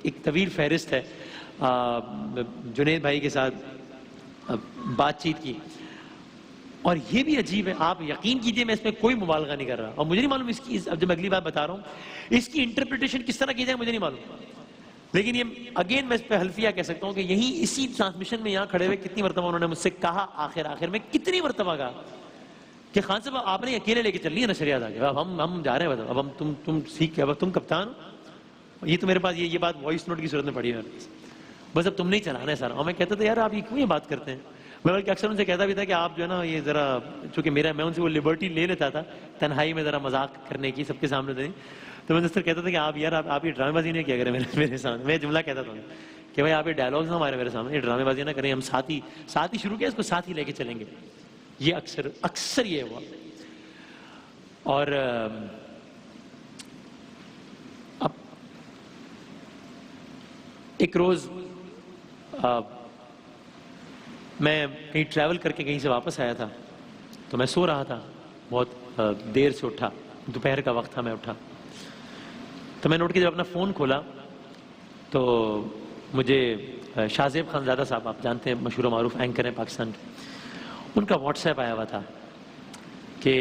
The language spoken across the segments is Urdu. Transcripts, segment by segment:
ایک طویل فہرست ہے جنید بھائی کے ساتھ بات چیت کی. اور یہ بھی عجیب ہے, آپ یقین کیجئے میں اس میں کوئی مبالغہ نہیں کر رہا, اور مجھے نہیں معلوم اس کی, اب جب اگلی بات بتا رہا ہوں اس کی انٹرپریٹیشن کس طرح کی جائے مجھے نہیں معلوم, لیکن یہ اگین میں اس پہ حلفیہ کہہ سکتا ہوں کہ یہیں اسی ٹرانسمیشن میں یہاں کھڑے ہوئے کتنی مرتبہ انہوں نے مجھ سے کہا, آخر میں کتنی مرتبہ کہا کہ خان صاحب آپ نے اکیلے لے کے چل لی ہے نشریات آگے, اب ہم جا رہے ہیں, اب ہم تم سیکھ کے, اب تم کپتان ہو, یہ تو میرے پاس یہ بات وائس نوٹ کی صورت میں پڑی ہے, بس اب تم نہیں چلانا ہے سارا. اور میں کہتا تھا یار آپ یہ کیوں یہ بات کرتے ہیں, میں بلکہ اکثر ان سے کہتا بھی تھا کہ آپ جو ہے نا یہ ذرا, چونکہ میں ان سے وہ لبرٹی لے لیتا تھا تنہائی میں ذرا مذاق کرنے کی سب کے سامنے نہیں, تو میں اس طرح کہتا تھا کہ آپ یار آپ یہ ڈرامے بازی نہیں کیا کریں میرے سامنے. میں جملہ کہتا تھا کہ بھائی آپ یہ ڈائلاگز نہ مارے میرے سامنے, یہ ڈرامے بازی نہ کریں, ہم ساتھ ہی شروع کیا, اس کو ساتھ ہی لے کے چلیں گے. یہ اکثر یہ ہوا. اور اب ایک روز میں کہیں ٹریول کر کے کہیں سے واپس آیا تھا, تو میں سو رہا تھا, بہت دیر سے اٹھا, دوپہر کا وقت تھا, میں اٹھا تو میں نے اٹھ کے جب اپنا فون کھولا تو مجھے شاہ زیب خانزادہ صاحب, آپ جانتے ہیں مشہور و معروف اینکر ہیں پاکستان کے, ان کا واٹس ایپ آیا ہوا تھا کہ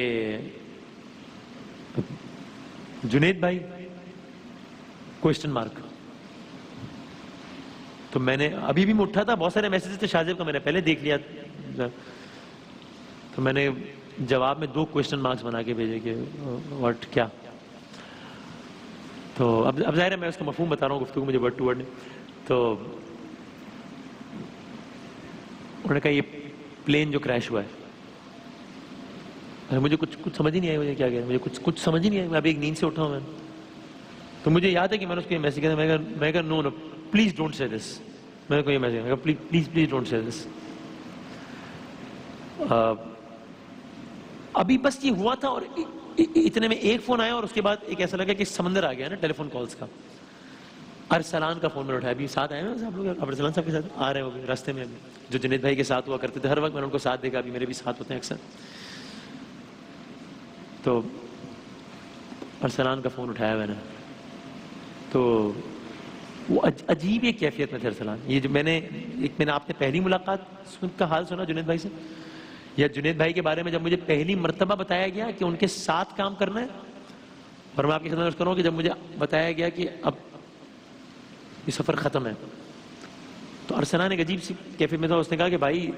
جنید بھائی کوشچن مارک. تو میں نے ابھی بھی میں اٹھا تھا, بہت سارے میسیجز تھے شاہ زیب کا, میں نے پہلے دیکھ لیا, تو میں نے جواب میں 2 کوشچن مارکس بنا کے بھیجے کہ واٹ کیا. تو اب ظاہر ہے میں اس کا مفہوم بتا رہا ہوں, گفتگو مجھے ورڈ ٹو ورڈ نہیں. تو انہوں نے کہا یہ پلین جو کریش ہوا ہے, مجھے کچھ سمجھ ہی نہیں آئی, مجھے کیا کہہ, مجھے کچھ سمجھ ہی نہیں آئی, میں ابھی ایک نیند سے اٹھا ہوں. میں تو مجھے یاد ہے کہ میں نے اس کو یہ میسج کیا, میں کہا نو پلیز ڈونٹ سے دس, میں نے کو یہ میسج کہا پلیز ڈونٹ سے دس. ابھی بس یہ ہوا تھا اور اتنے میں ایک فون آیا, اور اس کے بعد ایک ایسا لگا کہ سمندر آ گیا نا ٹیلی فون کالز کا. ارسلان کا فون میں نے اٹھایا, ابھی ساتھ آئے ہیں آپ لوگ, ارسلان صاحب کے ساتھ آ رہے ہو راستے میں, جو جنید بھائی کے ساتھ ہوا کرتے تھے ہر وقت, میں نے ان کو ساتھ دیکھا, ابھی میرے بھی ساتھ ہوتے ہیں اکثر. تو ارسلان کا فون اٹھایا میں نے, تو وہ عجیب ایک کیفیت میں تھے ارسلان. یہ جو میں نے آپ نے پہلی ملاقات کا حال سنا جنید بھائی سے, یا جنید بھائی کے بارے میں جب مجھے پہلی مرتبہ بتایا گیا کہ ان کے ساتھ کام کرنا ہے, اور میں آپ کی خدمت کروں کہ جب مجھے بتایا گیا کہ اب یہ سفر ختم ہے, تو ارسلان ایک عجیب سی کیفیت میں تھا. اس نے کہا کہ بھائی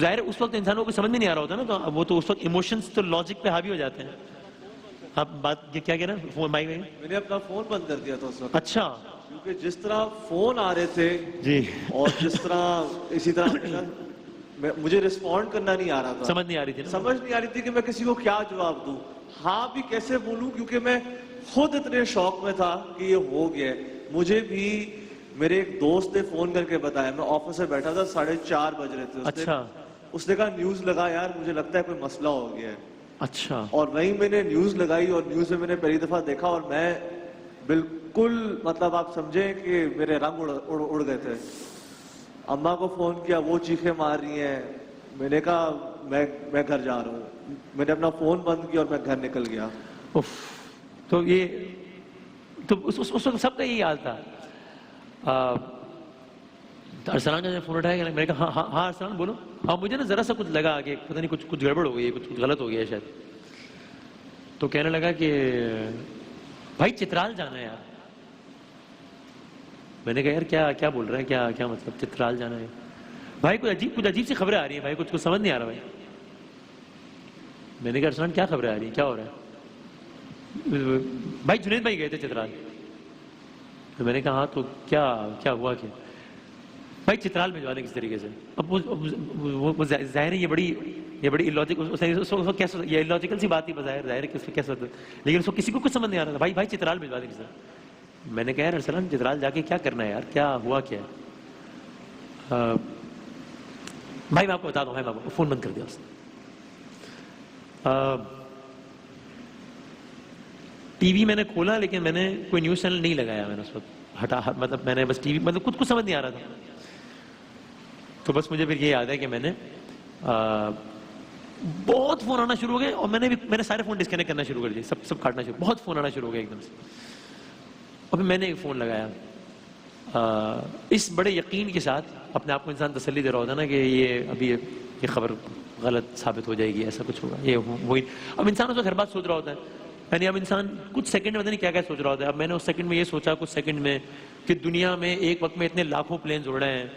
ظاہر اس وقت انسانوں کو سمجھ میں نہیں آ رہا ہوتا نا, تو وہ تو اس وقت ایموشنز تو لاجک پہ حاوی ہو جاتے ہیں. آپ بات کیا کہہ رہے ہیں, فون مائک میں نے اپنا فون بند کر دیا تھا اس وقت. اچھا, کیونکہ جس طرح فون آ رہے تھے جی, اور جس طرح اسی طرح مجھے رسپونڈ کرنا نہیں آ رہا تھا, سمجھ نہیں آ رہی تھی, سمجھ نہیں آ رہی تھی کہ میں کسی کو کیا جواب دوں, ہاں بھی کیسے بولوں, کیونکہ میں خود اتنے شوق میں تھا کہ یہ ہو گیا. مجھے بھی میرے ایک دوست نے فون کر کے بتایا, میں آفس سے بیٹھا تھا, 4:30 بج رہے تھے. اچھا, اس نے کہا نیوز لگا یار, مجھے لگتا ہے کوئی مسئلہ ہو گیا ہے. اچھا, اور وہیں میں نے نیوز لگائی, اور نیوز میں نے پہلی دفعہ دیکھا, اور میں بالکل مطلب آپ سمجھیں کہ میرے رنگ اڑ گئے تھے. اماں کو فون کیا, وہ چیخیں مار رہی ہیں. میں نے کہا میں گھر جا رہا ہوں. میں نے اپنا فون بند کیا اور میں گھر نکل گیا. تو یہ تو اس وقت سب کا یہی حال تھا. ارسلان نے فون اٹھایا, میں نے کہا ہاں ارسلان بولو. ہاں مجھے نا ذرا سا کچھ لگا کہ پتہ نہیں کچھ گڑبڑ ہو گئی ہے, کچھ غلط ہو گیا ہے شاید. تو کہنے لگا کہ بھائی چترال جانا ہے یار. میں نے کہا یار کیا بول رہا ہے, کیا مطلب چترال جانا ہے بھائی, کچھ عجیب سی خبریں آ رہی ہیں بھائی, کچھ سمجھ نہیں آ رہا بھائی. میں نے کہا ارسلان کیا خبریں آ رہی ہیں, کیا ہو رہا ہے بھائی؟ جنید بھائی گئے تھے چترال. تو میں نے کہا ہاں تو کیا ہوا کہ بھائی چترال بھجوا دیں کس طریقے سے. اب وہ ظاہر ہے یہ بڑی اللاجیکل سی بات تھی بظاہر, ظاہر ہے کہ اس میں کیسے, لیکن اس کو کسی کو کچھ سمجھ نہیں آ رہا تھا. بھائی چترال بھجوا دیں کس طرح. میں نے کہا یار ارسلان چترال جا کے کیا کرنا ہے یار, کیا ہوا کیا ہے؟ بھائی میں آپ کو بتا دوں, بھائی میں فون بند کر دیا اس نے. ٹی وی میں نے کھولا, لیکن میں نے کوئی نیوز چینل نہیں لگایا. میں نے اس وقت مطلب میں نے بس ٹی وی, مطلب کچھ سمجھ نہیں آ رہا تھا. تو بس مجھے پھر یہ یاد ہے کہ میں نے بہت فون آنا شروع ہو گئے, اور میں نے سارے فون ڈسکنیکٹ کرنا شروع کر دیے, سب کاٹنا شروع, بہت فون آنا شروع ہو گئے ایک دم سے. اور پھر میں نے ایک فون لگایا, اس بڑے یقین کے ساتھ اپنے آپ کو انسان تسلی دے رہا ہوتا ہے نا کہ یہ ابھی یہ خبر غلط ثابت ہو جائے گی، ایسا کچھ ہوگا، یہ وہی. اب انسان اس وقت ہر بات سوچ رہا ہوتا ہے، یعنی اب انسان کچھ سیکنڈ میں پتہ نہیں کیا کیا سوچ رہا ہوتا ہے. اب میں نے اس سیکنڈ میں یہ سوچا کچھ سیکنڈ میں کہ دنیا میں ایک وقت میں اتنے لاکھوں پلینز اڑ رہے ہیں،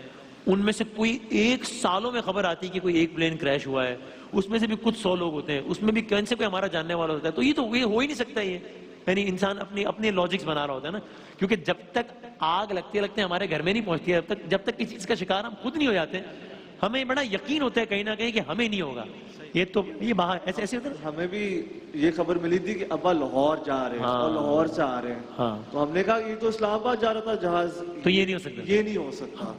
ان میں سے کوئی ایک سالوں میں خبر آتی ہے کہ کوئی ایک پلین کریش ہوا ہے، اس میں سے بھی کچھ 100 لوگ ہوتے ہیں، اس میں بھی کہیں سے کوئی ہمارا جاننے والا ہوتا ہے. تو یہ ہو ہی نہیں سکتا. یہ یعنی انسان اپنے لاجکس بنا رہا ہوتا ہے نا، کیونکہ جب تک آگ لگتے لگتے ہمارے گھر میں نہیں پہنچتی ہے، جب تک کسی چیز کا شکار ہم خود نہیں ہو جاتے، ہمیں بڑا یقین ہوتا ہے کہیں نہ کہیں کہ ہمیں نہیں ہوگا. یہ باہر ایسے ہوتا ہے. ہمیں بھی یہ خبر ملی تھی کہ ابا لاہور جا رہے ہیں اور لاہور سے آ رہے ہیں، ہاں تو ہم نے کہا کہ یہ تو اسلام آباد جا رہا تھا جہاز، تو یہ نہیں ہو سکتا. یہ نہیں ہو سکتا.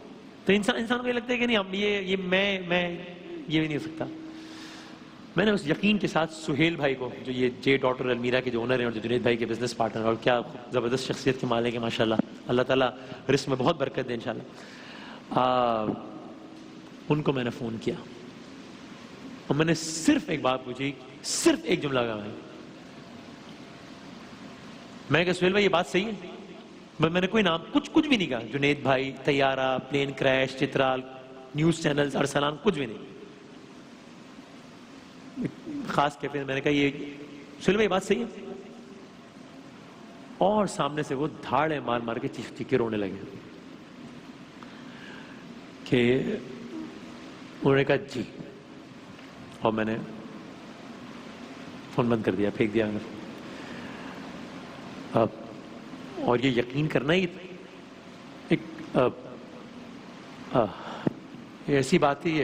تو انسان کو یہ لگتا ہے کہ نہیں ہم میں یہ بھی نہیں ہو سکتا. میں نے اس یقین کے ساتھ سہیل بھائی کو، جو یہ جے ڈاکٹر المیرا کے جو اونر ہیں اور جو جنید بھائی کے بزنس پارٹنر، اور کیا زبردست شخصیت کے مالک ہیں ماشاءاللہ، اللہ تعالیٰ رزق میں بہت برکت دے انشاءاللہ. ان کو میں نے فون کیا اور میں نے صرف ایک بات پوچھی، صرف ایک جملہ کہا. میں کہا سہیل بھائی یہ بات صحیح ہے؟ میں نے کوئی نام کچھ بھی نہیں کہا، جنید بھائی، طیارہ، plane crash, Chitral, news channels, Arsalan, کچھ بھی نہیں. خاص کیفے میں نے کہا یہ سہیل بھائی بات صحیح ہے؟ اور سامنے سے وہ دھاڑے مار مار کے چیخ چیخ کے رونے لگے کہ انہوں نے کہا جی، اور میں نے فون بند کر دیا، پھینک دیا میں نے. اور یہ یقین کرنا ہی ایک ایسی بات ہے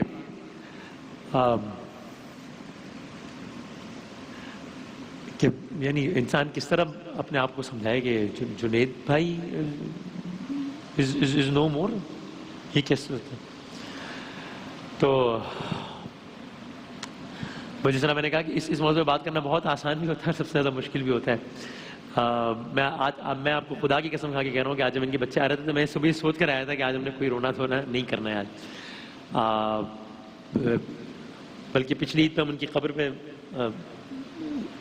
کہ یعنی انسان کس طرح اپنے آپ کو سمجھائے کہ جنید بھائی از نو مور، یہ کیسے ہوتا ہے. تو جس طرح میں نے کہا کہ اس موضوع پہ بات کرنا بہت آسان بھی ہوتا ہے، سب سے زیادہ مشکل بھی ہوتا ہے. میں آپ کو خدا کی قسم کھا کے کہہ رہا ہوں کہ آج جب ان کے بچے آ رہے تھے تو میں صبح سوچ کر آیا تھا کہ آج ہم نے کوئی رونا دھونا نہیں کرنا ہے آج، بلکہ پچھلی عید پہ ہم ان کی قبر پہ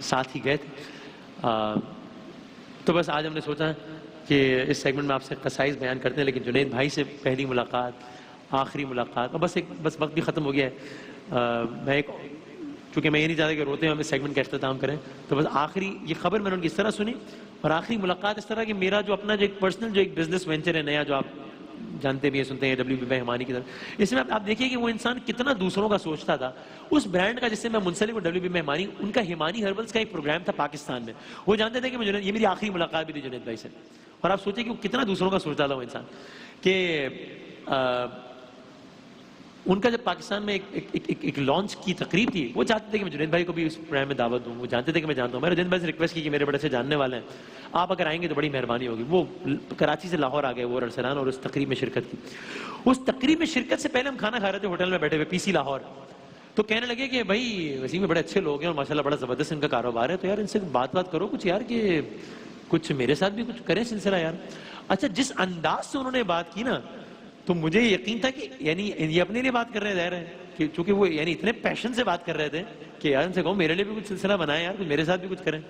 ساتھ ہی گئے تھے. تو بس آج ہم نے سوچا کہ اس سیگمنٹ میں آپ سے قصائص بیان کرتے ہیں، لیکن جنید بھائی سے پہلی ملاقات، آخری ملاقات، اور بس وقت بھی ختم ہو گیا ہے. چونکہ میں یہ نہیں چاہتا کہ روتے ہیں ہم اس سیگمنٹ کا اختتام کریں، تو بس آخری یہ خبر میں نے ان کی اس طرح سنی، اور آخری ملاقات اس طرح کہ میرا جو اپنا جو ایک پرسنل جو ایک بزنس وینچر ہے نیا، جو آپ جانتے بھی ہیں، سنتے ہیں، WB ہمانی کی طرف، اس میں آپ دیکھیے کہ وہ انسان کتنا دوسروں کا سوچتا تھا. اس برانڈ کا جس سے میں منسلک ہوں WB ہمانی، ان کا ہمانی ہربلز کا ایک پروگرام تھا پاکستان میں. وہ جانتے تھے کہ یہ میری آخری ملاقات بھی تھی جنید بھائی سے. اور آپ سوچیں کہ وہ کتنا دوسروں کا سوچتا تھا وہ انسان، کہ ان کا جب پاکستان میں ایک لانچ کی تقریب تھی، وہ چاہتے تھے کہ میں جنید بھائی کو بھی اس پروگرام میں دعوت دوں. وہ جانتے تھے کہ میں جانتا ہوں. میں نے جنید بھائی سے ریکویسٹ کی کہ میرے بڑے سے جاننے والے ہیں، آپ اگر آئیں گے تو بڑی مہربانی ہوگی. وہ کراچی سے لاہور آ گئے وہ ارسلان، اور اس تقریب میں شرکت کی. اس تقریب میں شرکت سے پہلے ہم کھانا کھا رہے تھے ہوٹل میں بیٹھے ہوئے PC لاہور. تو کہنے لگے کہ بھائی وسیم میں بڑے اچھے لوگ ہیں اور ماشاءاللہ بڑا زبردست ان کا کاروبار ہے، تو یار ان سے بات کرو کچھ یار، کہ کچھ میرے ساتھ بھی کچھ کریں سلسلہ یار. اچھا جس انداز سے انہوں نے بات کی نا، تو مجھے یقین تھا کہ یعنی یہ اپنے لیے بات کر رہے ہیں ظاہر ہے، کہ چونکہ وہ یعنی اتنے پیشن سے بات کر رہے تھے کہ یار ان سے کہو میرے لیے بھی کچھ سلسلہ بنائے یار، میرے ساتھ بھی کچھ کریں.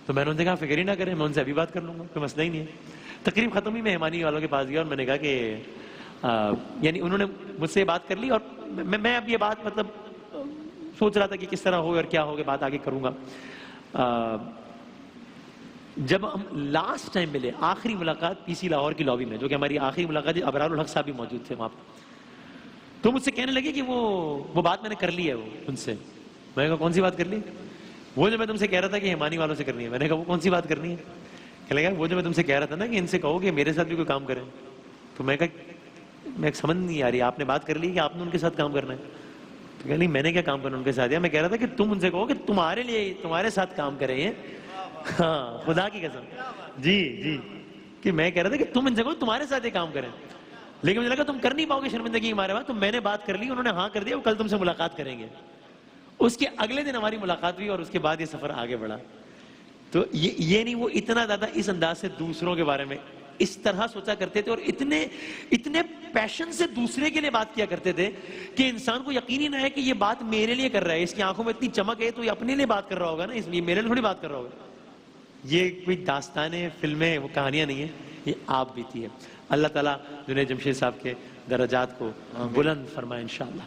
تو میں نے ان سے کہا فکر ہی نہ کریں، میں ان سے ابھی بات کر لوں گا، کوئی مسئلہ ہی نہیں ہے. تقریب ختم ہی میں ہمانی والوں کے پاس گیا اور میں نے کہا کہ یعنی انہوں نے مجھ سے بات کر لی، اور میں اب یہ بات مطلب سوچ رہا تھا کہ کس طرح ہوگا اور کیا ہوگا، بات آگے کروں گا. جب ہم لاسٹ ٹائم ملے، آخری ملاقات PC لاہور کی لابی میں، جو کہ ہماری آخری ملاقات، ابرار الحق صاحب بھی موجود تھے وہاں پہ. تو مجھ سے کہنے لگے کہ وہ بات میں نے کر لی ہے وہ ان سے. میں نے کہا کون سی بات کر لی؟ وہ جو میں تم سے کہہ رہا تھا کہ ہمانی والوں سے کرنی ہے. میں نے کہا وہ کون سی بات کرنی ہے؟ کہنے لگا وہ جو میں تم سے کہہ رہا تھا نا کہ ان سے کہو کہ میرے ساتھ بھی کوئی کام کریں. تو میں کہا میں سمجھ نہیں آ رہی، آپ نے بات کر لی کہ آپ نے ان کے ساتھ کام کرنا ہے؟ تو کہ نہیں میں نے کیا کام کرنا ان کے ساتھ، یا میں کہہ رہا تھا کہ تم ان سے کہو کہ تمہارے لیے تمہارے ساتھ کام کریں یہ. ہاں خدا کی قسم، جی کہ میں کہہ رہا تھا کہ تم ان سے کہو تمہارے ساتھ یہ کام کریں. لیکن مجھے لگا تم کر نہیں پاؤ گے شرمندگی ہمارے بعد، تو میں نے بات کر لی، انہوں نے ہاں کر دیا، وہ کل تم سے ملاقات کریں گے. اس کے اگلے دن ہماری ملاقات ہوئی اور اس کے بعد یہ سفر آگے بڑھا. تو یہ نہیں، وہ اتنا زیادہ اس انداز سے دوسروں کے بارے میں اس طرح سوچا کرتے تھے اور اتنے پیشن سے دوسرے کے لیے بات کیا کرتے تھے کہ انسان کو یقین ہی نہ ہے کہ یہ بات میرے لیے کر رہا ہے. اس کی آنکھوں میں اتنی چمک ہے تو یہ اپنے لیے بات کر رہا ہوگا نا، اس لیے میرے لیے تھوڑی بات کر رہا ہوگا. یہ کوئی داستانیں، فلمیں، وہ کہانیاں نہیں ہیں، یہ آپ بیتی ہے. اللہ تعالیٰ جنید جمشید صاحب کے درجات کو بلند فرمائے انشاءاللہ.